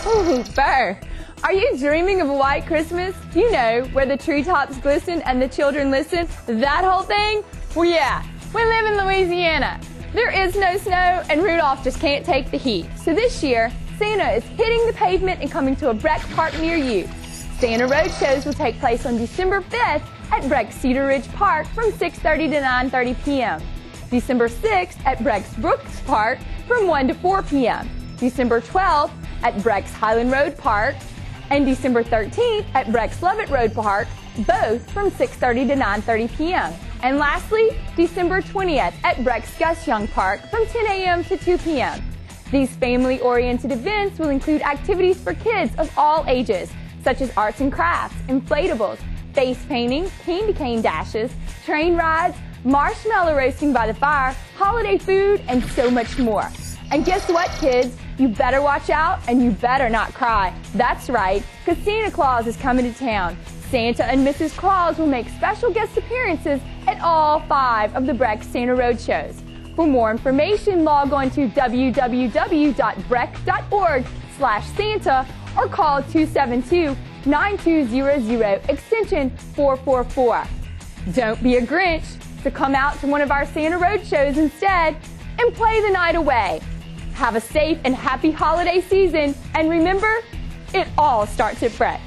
Ooh, fur. Are you dreaming of a white Christmas? You know, where the treetops glisten and the children listen? That whole thing? Well, yeah, we live in Louisiana. There is no snow, and Rudolph just can't take the heat. So this year, Santa is hitting the pavement and coming to a Breck Park near you. Santa Road shows will take place on December 5th at Breck Cedar Ridge Park from 6:30 to 9:30 p.m. December 6th at Breck's Brooks Park from 1 to 4 p.m. December 12th at Breck's Highland Road Park, and December 13th at Breck's Lovett Road Park, both from 6:30 to 9:30 p.m. And lastly, December 20th at Breck's Gus Young Park from 10 a.m. to 2 p.m. These family-oriented events will include activities for kids of all ages, such as arts and crafts, inflatables, face painting, candy cane dashes, train rides, marshmallow roasting by the fire, holiday food, and so much more. And guess what, kids? You better watch out and you better not cry. That's right, because Santa Claus is coming to town. Santa and Mrs. Claus will make special guest appearances at all 5 of the Breck Santa Road shows. For more information, log on to www.breck.org/Santa or call 272-9200 extension 444. Don't be a Grinch, so come out to one of our Santa Road shows instead and play the night away. Have a safe and happy holiday season, and remember, it all starts at Breck.